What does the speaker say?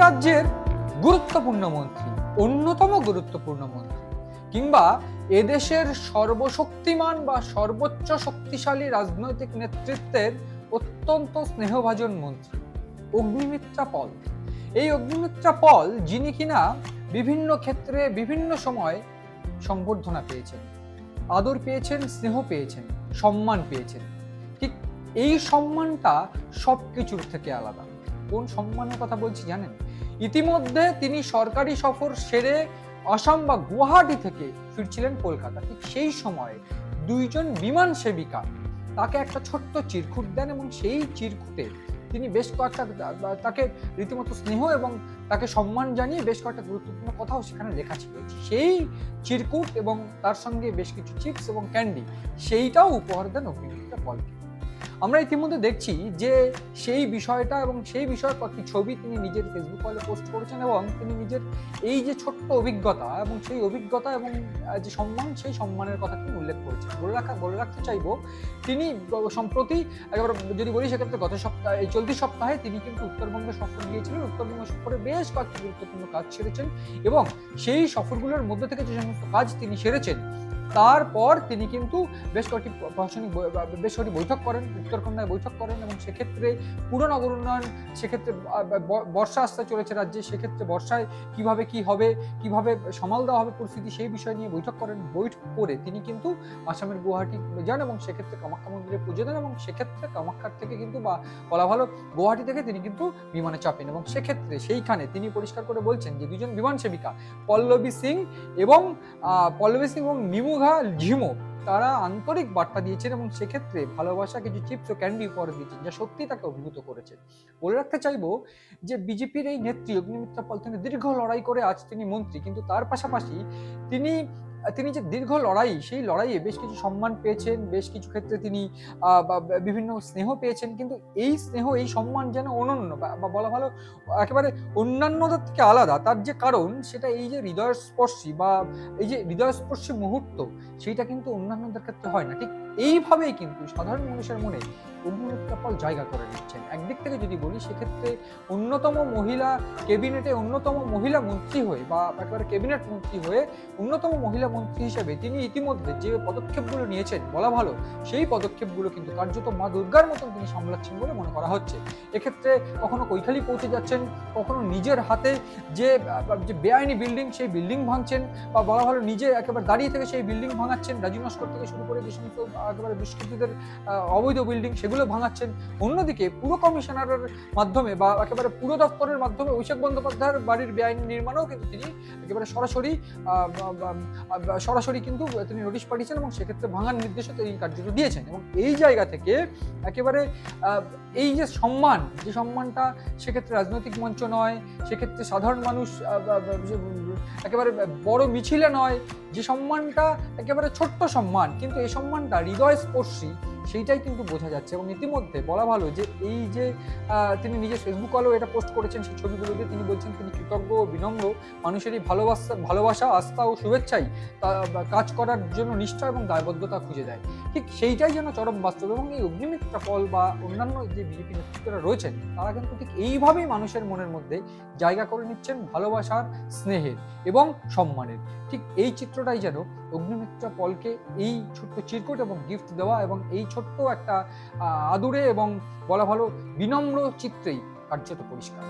রাজ্যের গুরুত্বপূর্ণ মন্ত্রী, অন্যতম গুরুত্বপূর্ণ মন্ত্রী, কিংবা এদেশের সর্বশক্তিমান বা সর্বোচ্চ শক্তিশালী রাজনৈতিক নেতৃত্বের অত্যন্ত স্নেহভাজন মন্ত্রী অগ্নিমিত্রা পল। এই অগ্নিমিত্রা পল, যিনি কিনা বিভিন্ন ক্ষেত্রে বিভিন্ন সময় সংবর্ধনা পেয়েছেন, আদর পেয়েছেন, স্নেহ পেয়েছেন, সম্মান পেয়েছেন। ঠিক এই সম্মানটা সবকিছুর থেকে আলাদা। কোন সম্মানের কথা বলছি জানেন? ইতিমধ্যে তিনি সরকারি সফর সেরে আসাম বা গুয়াহাটি থেকে ফিরছিলেন কলকাতা। ঠিক সেই সময় দুইজন বিমান সেবিকা তাকে একটা ছোট্ট চিরকুট দেন এবং সেই চিরকুটে তিনি বেশ কয়েকটা, তাকে রীতিমতো স্নেহ এবং তাকে সম্মান জানিয়ে বেশ কয়েকটা গুরুত্বপূর্ণ কথাও সেখানে লেখা ছিল। সেই চিরকুট এবং তার সঙ্গে বেশ কিছু চিপস এবং ক্যান্ডি, সেইটাও উপহার দেন অগ্নিমিত্রা পলকে। আমরা ইতিমধ্যে দেখছি যে সেই বিষয়টা এবং সেই বিষয়ের কয়েকটি ছবি তিনি নিজের ফেসবুক পেজে পোস্ট করেছেন এবং তিনি নিজের এই যে ছোট্ট অভিজ্ঞতা এবং সেই অভিজ্ঞতা এবং যে সম্মান, সেই সম্মানের কথা তিনি উল্লেখ করেছেন। বলে রাখতে চাইবো, তিনি সম্প্রতি একেবারে যদি বলি সেক্ষেত্রে গত সপ্তাহে, এই চলতি সপ্তাহে তিনি কিন্তু উত্তরবঙ্গে সফর গিয়েছিলেন। উত্তরবঙ্গ সফরে বেশ কয়েকটি গুরুত্বপূর্ণ কাজ সেরেছেন এবং সেই সফরগুলোর মধ্যে থেকে যে সমস্ত কাজ তিনি সেরেছেন, তারপর তিনি কিন্তু বেশ কয়েকটি বৈঠক করেন, উত্তরকন্যায় বৈঠক করেন এবং সেক্ষেত্রে পুরো নগর উন্নয়ন, সেক্ষেত্রে বর্ষা আসতে চলেছে রাজ্যে, সেক্ষেত্রে বর্ষায় কিভাবে কি হবে, কিভাবে সামাল দেওয়া হবে পরিস্থিতি, সেই বিষয় নিয়ে বৈঠক করেন। বৈঠক করে তিনি কিন্তু আসামের গুয়াহাটি যান এবং সেক্ষেত্রে কামাখ্যা মন্দিরে পুজো দেন এবং সেক্ষেত্রে কামাখ্যার থেকে কিন্তু, বা বলা ভালো গুয়াহাটি থেকে তিনি কিন্তু বিমানে চাপেন এবং সেক্ষেত্রে সেইখানে তিনি পরিষ্কার করে বলছেন যে দুজন বিমান সেবিকা পল্লবী সিং এবং নিমুঘা ঝিমো, তারা আন্তরিক বার্তা দিয়েছেন এবং সেক্ষেত্রে ভালোবাসা কিছু চিপস ও ক্যান্ডি উপহার দিয়েছেন, যা সত্যি তাকে অভিভূত করেছে। বলে রাখতে চাইবো যে বিজেপির এই নেত্রী অগ্নিমিত্রা পল তিনি দীর্ঘ লড়াই করে আজ তিনি মন্ত্রী, কিন্তু তার পাশাপাশি তিনি যে দীর্ঘ লড়াই, সেই লড়াইয়ে বেশ কিছু সম্মান পেয়েছেন, বেশ কিছু ক্ষেত্রে তিনি বিভিন্ন স্নেহ পেয়েছেন, কিন্তু এই স্নেহ, এই সম্মান যেন অনন্য বা বলা ভালো একেবারে অন্যান্যদের থেকে আলাদা। তার যে কারণ, সেটা এই যে হৃদয়স্পর্শী বা এই যে হৃদয়স্পর্শী মুহূর্ত, সেইটা কিন্তু অন্যান্যদের ক্ষেত্রে হয় না। ঠিক এইভাবেই কিন্তু সাধারণ মানুষের মনে অগ্নিমিত্রা পল জায়গা করে নিচ্ছেন। একদিক থেকে যদি বলি সেক্ষেত্রে অন্যতম মহিলা ক্যাবিনেটে, অন্যতম মহিলা মন্ত্রী হয়ে বা একেবারে ক্যাবিনেট মন্ত্রী হয়ে অন্যতম মহিলা মন্ত্রী হিসেবে তিনি ইতিমধ্যে যে পদক্ষেপগুলো নিয়েছেন, বলা ভালো সেই পদক্ষেপগুলো কিন্তু কার্যত মা দুর্গার মতন তিনি সামলাচ্ছেন বলে মনে করা হচ্ছে। এক্ষেত্রে কখনো কৈখালি পৌঁছে যাচ্ছেন, কখনো নিজের হাতে যে বেআইনি বিল্ডিং, সেই বিল্ডিং ভাঙছেন, বা বলা ভালো নিজে একেবারে দাঁড়িয়ে থেকে সেই বিল্ডিং ভাঙাচ্ছেন, রাজু নস্কর থেকে শুরু করে যে সমস্ত একেবারে দুষ্কৃতীদের অবৈধ বিল্ডিং, সেগুলো ভাঙাচ্ছেন। অন্যদিকে পুর কমিশনারের মাধ্যমে বা একেবারে পুর দপ্তরের মাধ্যমে অভিষেক বন্দ্যোপাধ্যায়ের বাড়ির বেআইনি নির্মাণেও কিন্তু তিনি একেবারে সরাসরি কিন্তু তিনি নোটিশ পাঠিয়েছেন এবং সেক্ষেত্রে ভাঙার নির্দেশও তিনি কার্যত দিয়েছেন। এবং এই জায়গা থেকে একেবারে এই যে সম্মান, যে সম্মানটা সেক্ষেত্রে রাজনৈতিক মঞ্চ নয়, সেক্ষেত্রে সাধারণ মানুষ একেবারে বড় মিছিলে নয়, যে সম্মানটা একেবারে ছোট্ট সম্মান, কিন্তু এই সম্মানটা হৃদয়স্পর্শী, সেইটাই কিন্তু বোঝা যাচ্ছে। এবং ইতিমধ্যে বলা ভালো যে এই যে তিনি নিজের ফেসবুক কলেও এটা পোস্ট করেছেন, সেই ছবিগুলোতে তিনি বলছেন তিনি কৃতজ্ঞ ও বিনম্র, মানুষেরই ভালোবাসা, আস্থা ও শুভেচ্ছাই কাজ করার জন্য নিষ্ঠা এবং দায়বদ্ধতা খুঁজে দেয়। ঠিক সেইটাই যেন চরম বাস্তব। এবং এই অগ্নিমিত্রা পল বা অন্যান্য যে বিজেপি নেতৃত্বরা রয়েছেন, তারা কিন্তু ঠিক এইভাবেই মানুষের মনের মধ্যে জায়গা করে নিচ্ছেন ভালোবাসার, স্নেহের এবং সম্মানের। ঠিক এই চিত্রটাই যেন অগ্নিমিত্রা পলকে এই ছোট্ট চিরকুট এবং গিফট দেওয়া এবং এই ছোট্ট একটা আদুরে এবং বলা ভালো বিনম্র চিত্রেই কার্যত পরিষ্কার।